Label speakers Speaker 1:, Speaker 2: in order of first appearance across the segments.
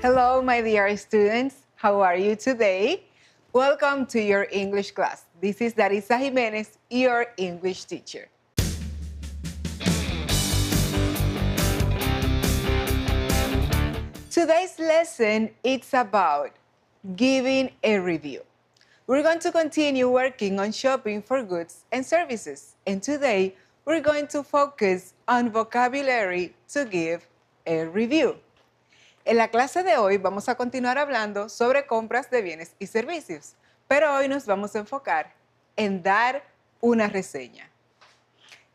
Speaker 1: Hello, my dear students. How are you today? Welcome to your English class. This is Darisa Jimenez, your English teacher. Today's lesson is about giving a review. We're going to continue working on shopping for goods and services. And today, we're going to focus on vocabulary to give a review. En la clase de hoy vamos a continuar hablando sobre compras de bienes y servicios, pero hoy nos vamos a enfocar en dar una reseña.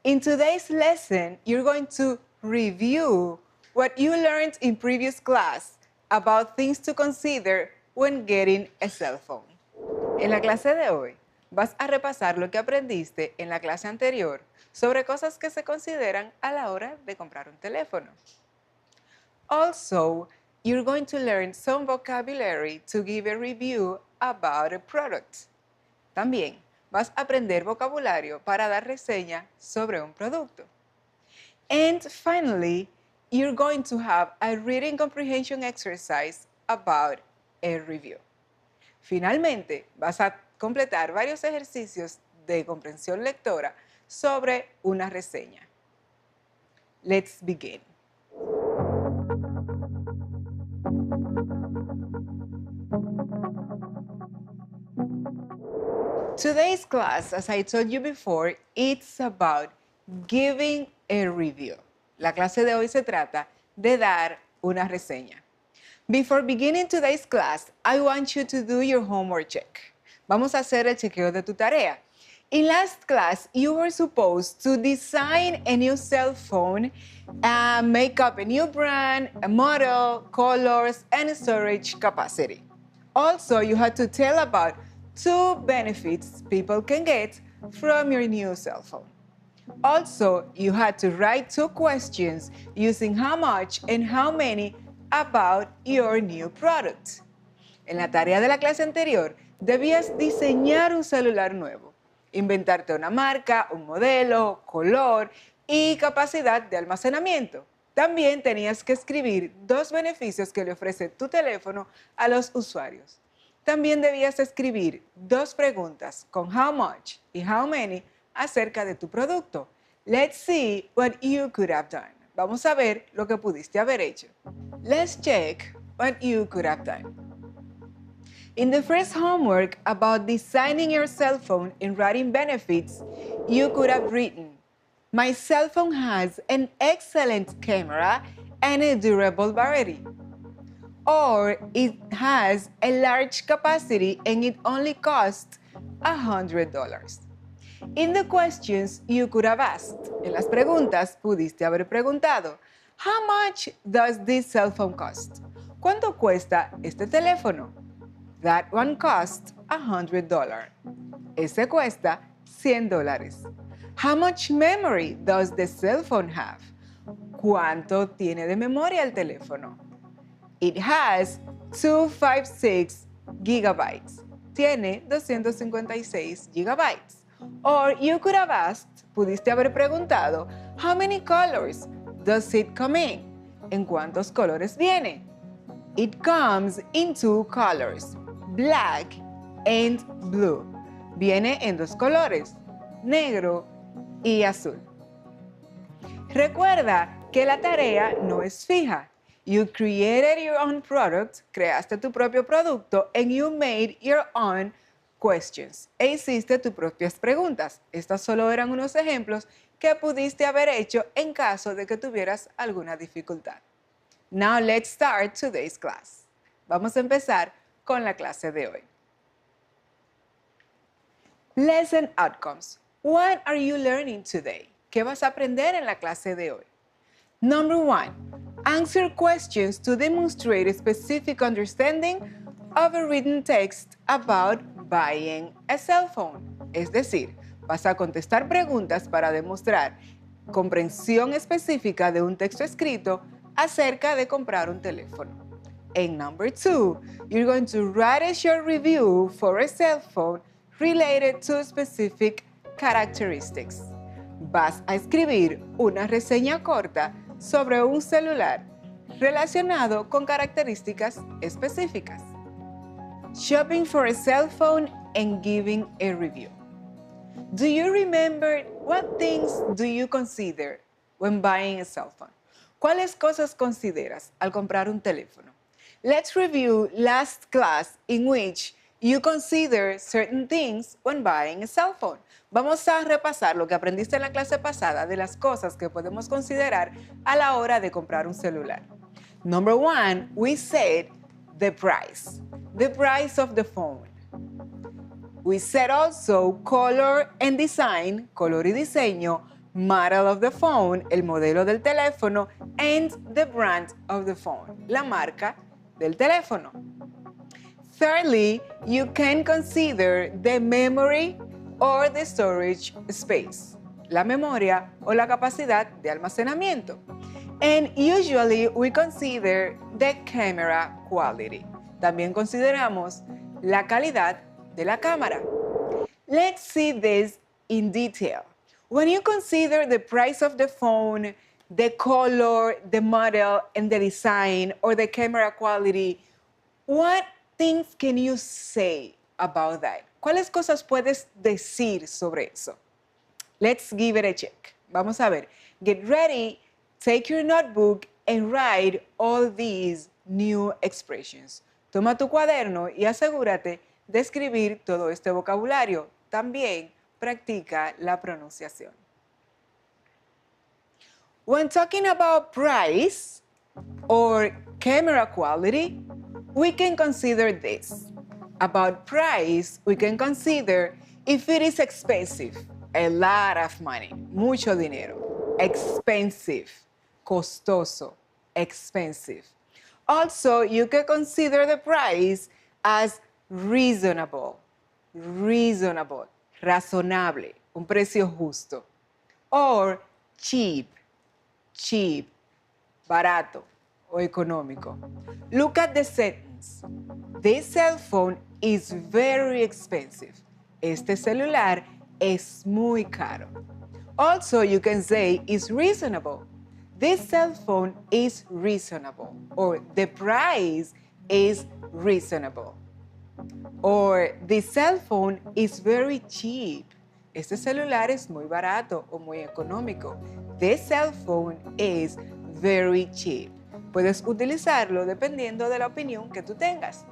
Speaker 1: In today's lesson, you're going to review what you learned in previous class about things to consider when getting a cell phone. En la clase de hoy, vas a repasar lo que aprendiste en la clase anterior sobre cosas que se consideran a la hora de comprar un teléfono. Also, you're going to learn some vocabulary to give a review about a product. También vas a aprender vocabulario para dar reseña sobre un producto. And finally, you're going to have a reading comprehension exercise about a review. Finalmente, vas a completar varios ejercicios de comprensión lectora sobre una reseña. Let's begin. Today's class, as I told you before, it's about giving a review. La clase de hoy se trata de dar una reseña. Before beginning today's class, I want you to do your homework check. Vamos a hacer el chequeo de tu tarea. In last class, you were supposed to design a new cell phone, make up a new brand, a model, colors, and storage capacity. Also, you had to tell about 2 benefits people can get from your new cell phone. Also, you had to write 2 questions using how much and how many about your new product. En la tarea de la clase anterior, debías diseñar un celular nuevo, inventarte una marca, un modelo, color y capacidad de almacenamiento. También tenías que escribir 2 beneficios que le ofrece tu teléfono a los usuarios. También debías escribir 2 preguntas con how much y how many acerca de tu producto. Let's see what you could have done. Vamos a ver lo que pudiste haber hecho. Let's check what you could have done. In the first homework about designing your cell phone and writing benefits, you could have written, "My cell phone has an excellent camera and a durable battery." Or it has a large capacity and it only costs $100. In the questions, you could have asked. En las preguntas, pudiste haber preguntado, how much does this cell phone cost? ¿Cuánto cuesta este teléfono? That one costs $100. Ese cuesta $100. How much memory does the cell phone have? ¿Cuánto tiene de memoria el teléfono? It has 256 gigabytes. Tiene 256 gigabytes. Or you could have asked, pudiste haber preguntado, how many colors does it come in? ¿En cuántos colores viene? It comes in 2 colors, black and blue. Viene en 2 colores, negro y azul. Recuerda que la tarea no es fija. You created your own product, creaste tu propio producto, and you made your own questions. E hiciste tus propias preguntas. Estas solo eran unos ejemplos que pudiste haber hecho en caso de que tuvieras alguna dificultad. Now let's start today's class. Vamos a empezar con la clase de hoy. Lesson outcomes. What are you learning today? ¿Qué vas a aprender en la clase de hoy? Number 1. Answer questions to demonstrate a specific understanding of a written text about buying a cell phone. Es decir, vas a contestar preguntas para demostrar comprensión específica de un texto escrito acerca de comprar un teléfono. And number 2, you're going to write a short review for a cell phone related to specific characteristics. Vas a escribir una reseña corta sobre un celular relacionado con características específicas. Shopping for a cell phone and giving a review. Do you remember what things do you consider when buying a cell phone? ¿Cuáles cosas consideras al comprar un teléfono? Let's review last class in which you consider certain things when buying a cell phone. Vamos a repasar lo que aprendiste en la clase pasada de las cosas que podemos considerar a la hora de comprar un celular. Number one, we said the price of the phone. We said also color and design, color y diseño, model of the phone, el modelo del teléfono, and the brand of the phone, la marca del teléfono. Thirdly, you can consider the memory or the storage space, la memoria o la capacidad de almacenamiento. And usually we consider the camera quality. También consideramos la calidad de la cámara. Let's see this in detail. When you consider the price of the phone, the color, the model, and the design, or the camera quality, what things can you say about that? ¿Cuáles cosas puedes decir sobre eso? Let's give it a check. Vamos a ver. Get ready, take your notebook, and write all these new expressions. Toma tu cuaderno y asegúrate de escribir todo este vocabulario. También practica la pronunciación. When talking about price or camera quality, we can consider this. About price, we can consider if it is expensive, a lot of money, mucho dinero. Expensive, costoso, expensive. Also, you can consider the price as reasonable, razonable, un precio justo. Or cheap, barato o económico. Look at the sentence. This cell phone is very expensive. Este celular es muy caro. Also, you can say it's reasonable. This cell phone is reasonable. Or the price is reasonable. Or the cell phone is very cheap. Este celular es muy barato o muy económico. This cell phone is very cheap. Puedes utilizarlo dependiendo de la opinión que tú tengas.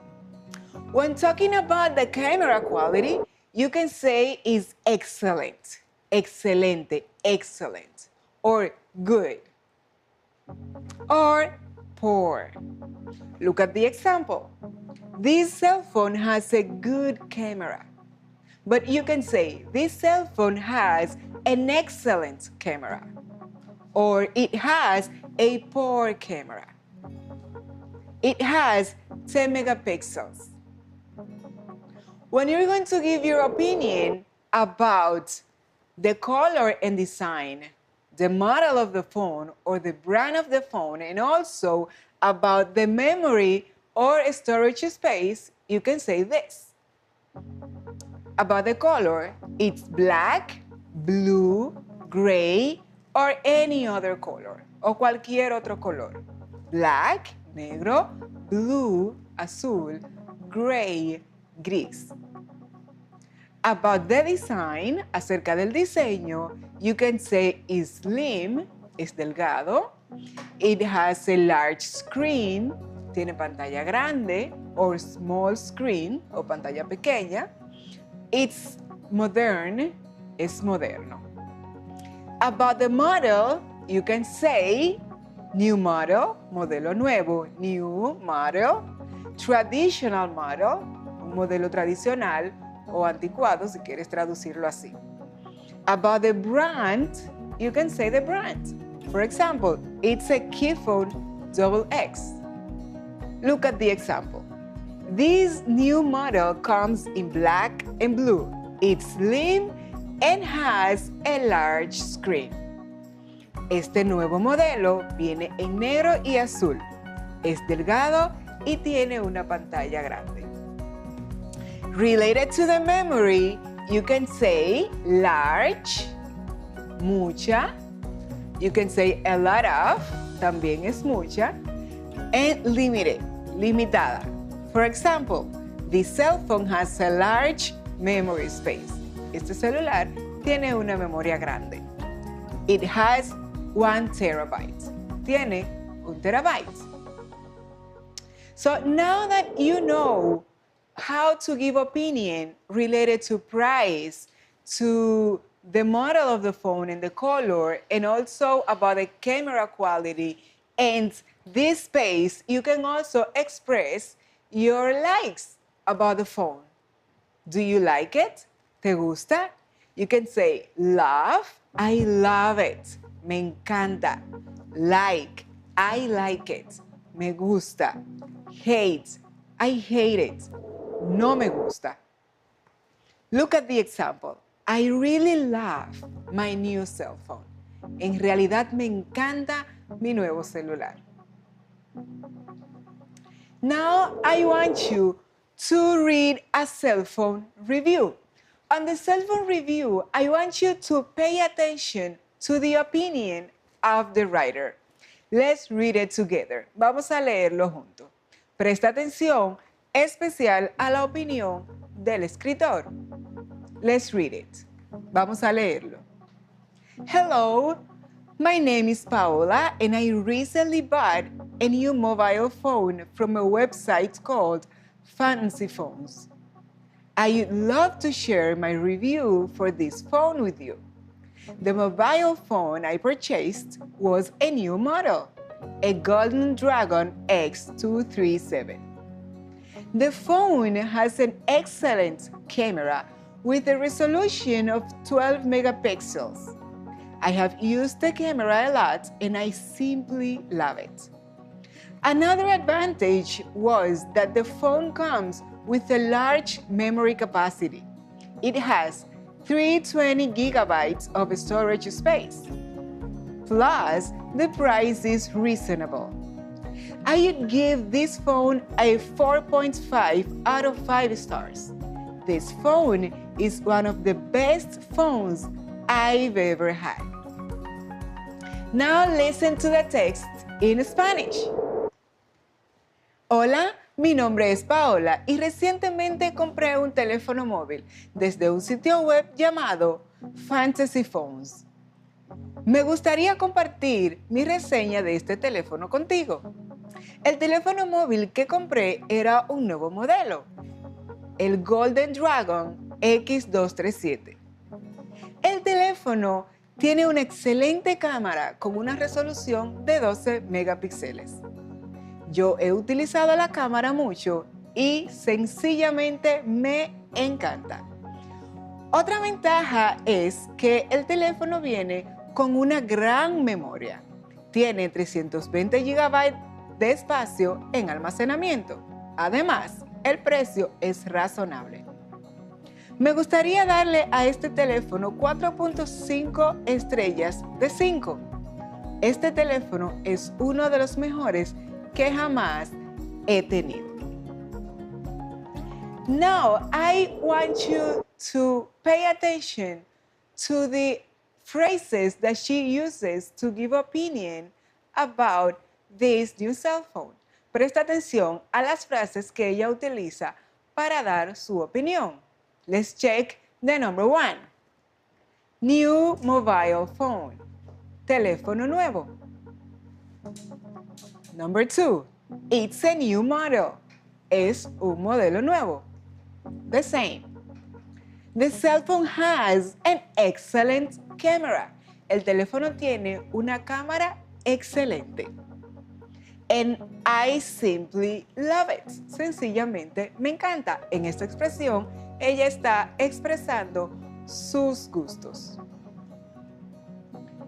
Speaker 1: When talking about the camera quality, you can say it's excellent, excelente, excellent, or good, or poor. Look at the example. This cell phone has a good camera. But you can say, this cell phone has an excellent camera. Or it has a poor camera. It has 10 megapixels. When you're going to give your opinion about the color and design, the model of the phone or the brand of the phone, and also about the memory or storage space, you can say this. About the color, it's black, blue, gray, or any other color, o cualquier otro color. Black, negro, blue, azul, gray, gris. About the design, acerca del diseño, you can say it's slim, es delgado. It has a large screen, tiene pantalla grande, or small screen, o pantalla pequeña. It's modern, es moderno. About the model, you can say new model, modelo nuevo, new model, traditional model, un modelo tradicional o anticuado si quieres traducirlo así. About the brand, you can say the brand. For example, it's a Keyphone XX. Look at the example. This new model comes in black and blue. It's slim and has a large screen. Este nuevo modelo viene en negro y azul. Es delgado y tiene una pantalla grande. Related to the memory, you can say large, mucha. You can say a lot of, también es mucha. And limited, limitada. For example, this cell phone has a large memory space. Este celular tiene una memoria grande. It has 1 terabyte. Tiene 1 terabyte. So now that you know how to give opinion related to price, to the model of the phone and the color, and also about the camera quality and this space, you can also express your likes about the phone. Do you like it? ¿Te gusta? You can say love, I love it. Me encanta. Like, I like it. Me gusta. Hate, I hate it. No me gusta. Look at the example. I really love my new cell phone. En realidad me encanta mi nuevo celular. Now I want you to read a cell phone review. On the cell phone review, I want you to pay attention to the opinion of the writer. Let's read it together. Vamos a leerlo juntos. Presta atención especial a la opinión del escritor. Let's read it. Vamos a leerlo. Hello, my name is Paola and I recently bought a new mobile phone from a website called Fancy Phones. I would love to share my review for this phone with you. The mobile phone I purchased was a new model, a Golden Dragon X237. The phone has an excellent camera with a resolution of 12 megapixels. I have used the camera a lot and I simply love it. Another advantage was that the phone comes with a large memory capacity. It has 320 gigabytes of storage space. Plus, the price is reasonable. I would give this phone a 4.5 out of 5 stars. This phone is one of the best phones I've ever had. Now listen to the text in Spanish. Hola, mi nombre es Paola y recientemente compré un teléfono móvil desde un sitio web llamado Fantasy Phones. Me gustaría compartir mi reseña de este teléfono contigo. El teléfono móvil que compré era un nuevo modelo, el Golden Dragon X237. El teléfono tiene una excelente cámara con una resolución de 12 megapíxeles. Yo he utilizado la cámara mucho y sencillamente me encanta. Otra ventaja es que el teléfono viene con una gran memoria. Tiene 320 GB de espacio en almacenamiento. Además, el precio es razonable. Me gustaría darle a este teléfono 4.5 estrellas de 5. Este teléfono es uno de los mejores que jamás he tenido. Now, I want you to pay attention to the phrases that she uses to give opinion about this new cell phone. Presta atención a las frases que ella utiliza para dar su opinión. Let's check the number 1. New mobile phone. Teléfono nuevo. Number 2. It's a new model. Es un modelo nuevo. The same. The cell phone has an excellent camera. El teléfono tiene una cámara excelente. And I simply love it. Sencillamente me encanta. En esta expresión, ella está expresando sus gustos.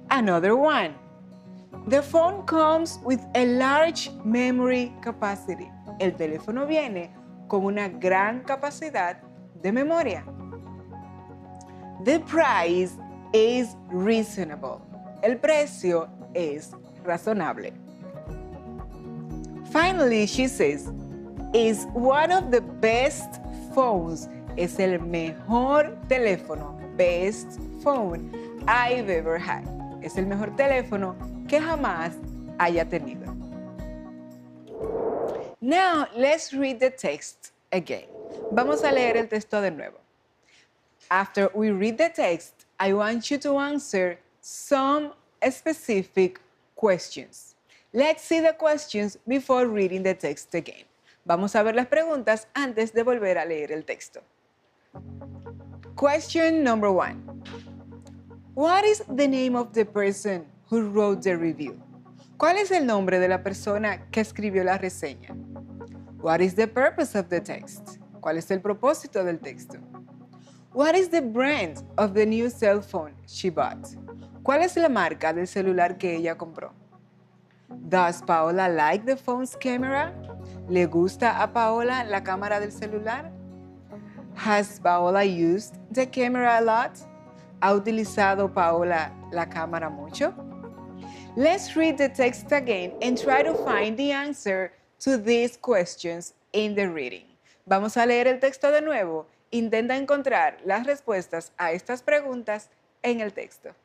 Speaker 1: Another one. The phone comes with a large memory capacity. El teléfono viene con una gran capacidad de memoria. The price is reasonable. El precio es razonable. Finally, she says, is one of the best phones. Es el mejor teléfono, best phone I've ever had. Es el mejor teléfono que jamás haya tenido. Now, let's read the text again. Vamos a leer el texto de nuevo. After we read the text, I want you to answer some specific questions. Let's see the questions before reading the text again. Vamos a ver las preguntas antes de volver a leer el texto. Question number 1. What is the name of the person who wrote the review? ¿Cuál es el nombre de la persona que escribió la reseña? What is the purpose of the text? ¿Cuál es el propósito del texto? What is the brand of the new cell phone she bought? ¿Cuál es la marca del celular que ella compró? Does Paola like the phone's camera? ¿Le gusta a Paola la cámara del celular? Has Paola used the camera a lot? ¿Ha utilizado Paola la cámara mucho? Let's read the text again and try to find the answer to these questions in the reading. Vamos a leer el texto de nuevo. Intenta encontrar las respuestas a estas preguntas en el texto.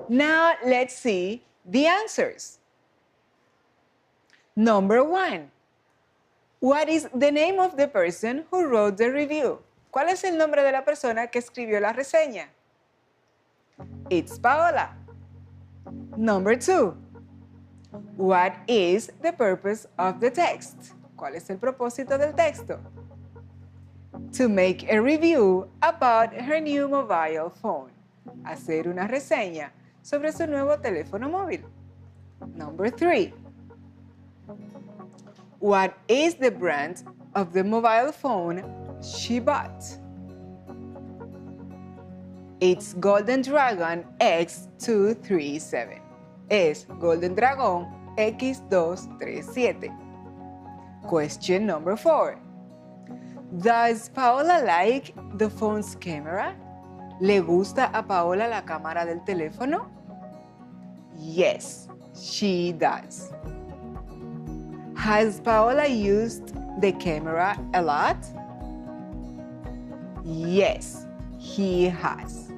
Speaker 1: Now let's see the answers. Number 1. What is the name of the person who wrote the review? ¿Cuál es el nombre de la persona que escribió la reseña? It's Paola. Number 2. What is the purpose of the text? ¿Cuál es el propósito del texto? To make a review about her new mobile phone. Hacer una reseña sobre su nuevo teléfono móvil. Number 3. What is the brand of the mobile phone she bought? It's Golden Dragon X237. Es Golden Dragon X237. Question number 4. Does Paola like the phone's camera? ¿Le gusta a Paola la cámara del teléfono? Yes, she does. Has Paola used the camera a lot? Yes, he has.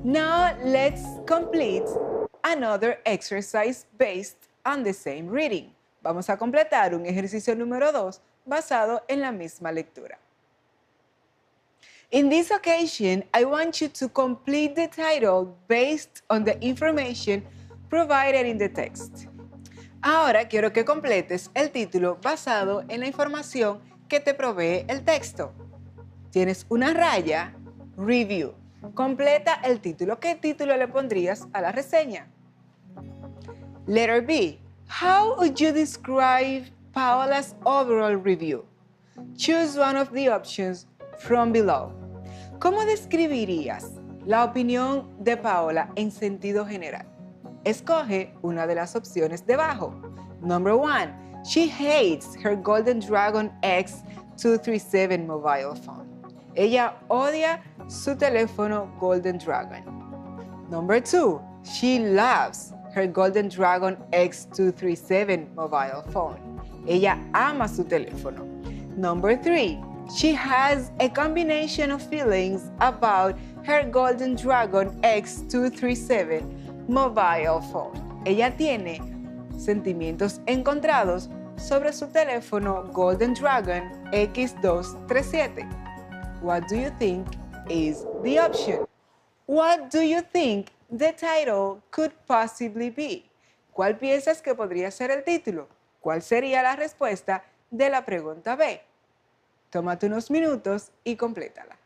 Speaker 1: Now let's complete another exercise based on the same reading. Vamos a completar un ejercicio número 2 basado en la misma lectura. In this occasion, I want you to complete the title based on the information provided in the text. Ahora quiero que completes el título basado en la información que te provee el texto. Tienes una raya, review. Completa el título. ¿Qué título le pondrías a la reseña? Letter B. How would you describe Paola's overall review? Choose one of the options from below. ¿Cómo describirías la opinión de Paola en sentido general? Escoge una de las opciones debajo. Number 1. She hates her Golden Dragon X237 mobile phone. Ella odia su teléfono Golden Dragon. Number 2. She loves her Golden Dragon X237 mobile phone. Ella ama su teléfono. Number 3. She has a combination of feelings about her Golden Dragon X237 mobile phone. Ella tiene sentimientos encontrados sobre su teléfono Golden Dragon X237. What do you think is the option? What do you think the title could possibly be? ¿Cuál piensas que podría ser el título? ¿Cuál sería la respuesta de la pregunta B? Tómate unos minutos y complétala.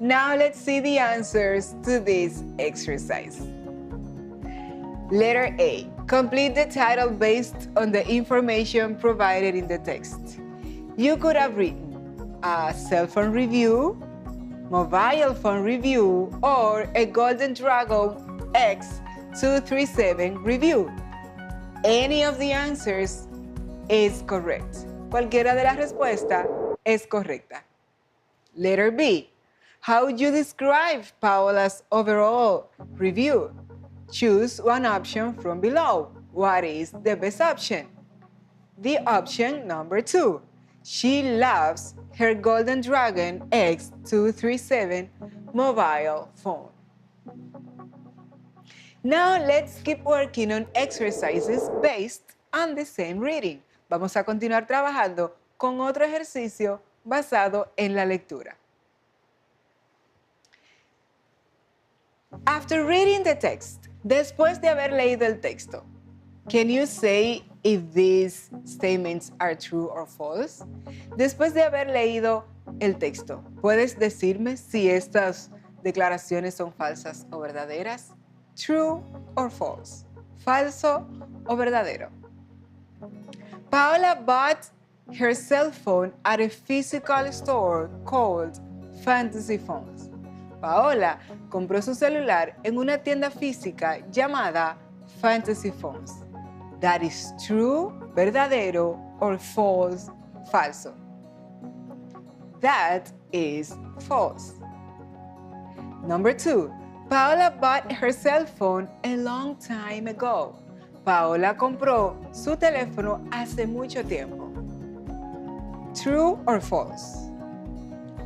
Speaker 1: Now let's see the answers to this exercise. Letter A. Complete the title based on the information provided in the text. You could have written a cell phone review, mobile phone review, or a Golden Dragon X237 review. Any of the answers is correct. Cualquiera de las respuestas es correcta. Letter B. How would you describe Paola's overall review? Choose one option from below. What is the best option? The option number 2. She loves her Golden Dragon X237 mobile phone. Now let's keep working on exercises based on the same reading. Vamos a continuar trabajando con otro ejercicio basado en la lectura. After reading the text, después de haber leído el texto, can you say if these statements are true or false? Después de haber leído el texto, ¿puedes decirme si estas declaraciones son falsas o verdaderas? True or false? Falso o verdadero? Paola bought her cell phone at a physical store called Fantasy Phones. Paola compró su celular en una tienda física llamada Fantasy Phones. That is true, verdadero, or false, falso. That is false. Number 2. Paola bought her cell phone a long time ago. Paola compró su teléfono hace mucho tiempo. True or false?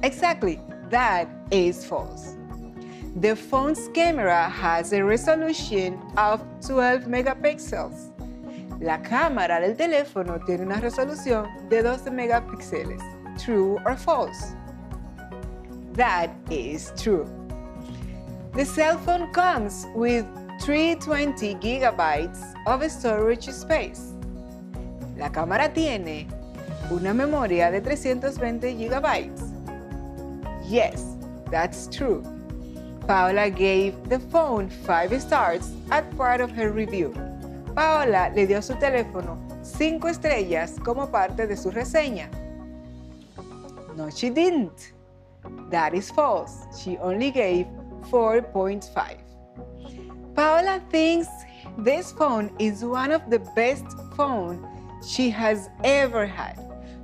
Speaker 1: Exactly, that is false. The phone's camera has a resolution of 12 megapixels. La cámara del teléfono tiene una resolución de 12 megapíxeles. True or false? That is true. The cell phone comes with 320 gigabytes of storage space. La cámara tiene una memoria de 320 gigabytes. Yes, that's true. Paola gave the phone 5 stars at part of her review. Paola le dio a su teléfono 5 estrellas como parte de su reseña. No, she didn't. That is false. She only gave 4.5. Paola thinks this phone is one of the best phones she has ever had.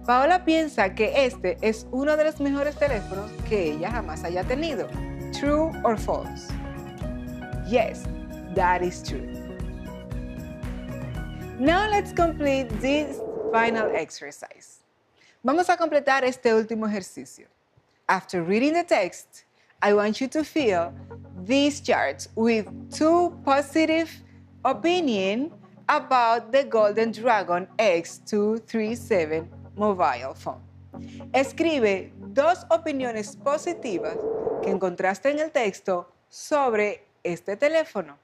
Speaker 1: Paola piensa que este es uno de los mejores teléfonos que ella jamás haya tenido. True or false? Yes, that is true. Now let's complete this final exercise. Vamos a completar este último ejercicio. After reading the text, I want you to fill these charts with 2 positive opinions about the Golden Dragon X237 mobile phone. Escribe 2 opiniones positivas que encontraste en el texto sobre este teléfono.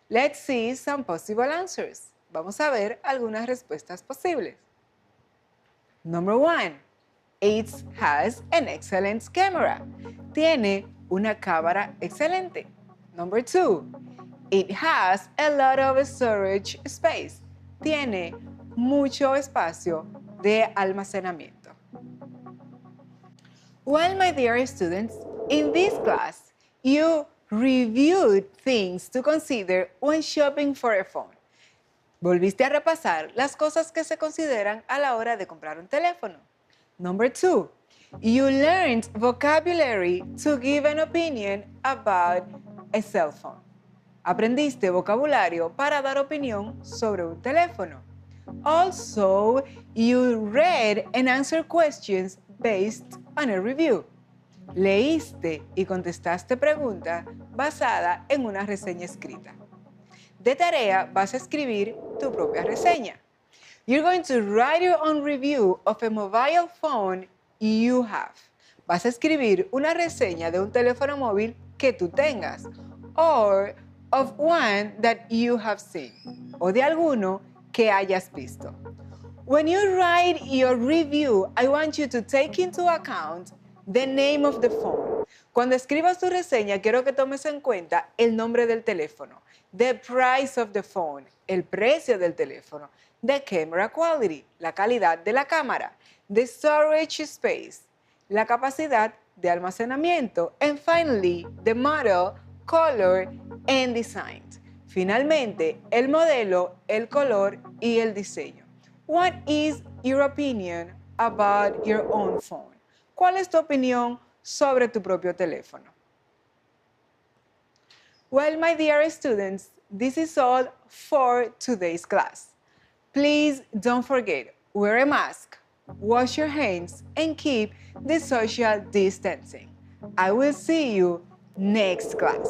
Speaker 1: Let's see some possible answers. Vamos a ver algunas respuestas posibles. Number 1. It has an excellent camera. Tiene una cámara excelente. Number 2. It has a lot of storage space. Tiene mucho espacio de almacenamiento. Well, my dear students, in this class, you reviewed things to consider when shopping for a phone. Volviste a repasar las cosas que se consideran a la hora de comprar un teléfono. Number 2, you learned vocabulary to give an opinion about a cell phone. Aprendiste vocabulario para dar opinión sobre un teléfono. Also, you read and answered questions based on a review. Leíste y contestaste preguntas basadas en una reseña escrita. De tarea vas a escribir tu propia reseña. You're going to write your own review of a mobile phone you have. Vas a escribir una reseña de un teléfono móvil que tú tengas, or of one that you have seen, o de alguno que hayas visto. When you write your review, I want you to take into account the name of the phone. Cuando escribas tu reseña, quiero que tomes en cuenta el nombre del teléfono, the price of the phone, el precio del teléfono, the camera quality, la calidad de la cámara, the storage space, la capacidad de almacenamiento, and finally, the model, color, and design. Finalmente, el modelo, el color y el diseño. What is your opinion about your own phone? ¿Cuál es tu opinión sobre tu propio teléfono? Well, my dear students, this is all for today's class. Please don't forget, wear a mask, wash your hands, and keep the social distancing. I will see you next class.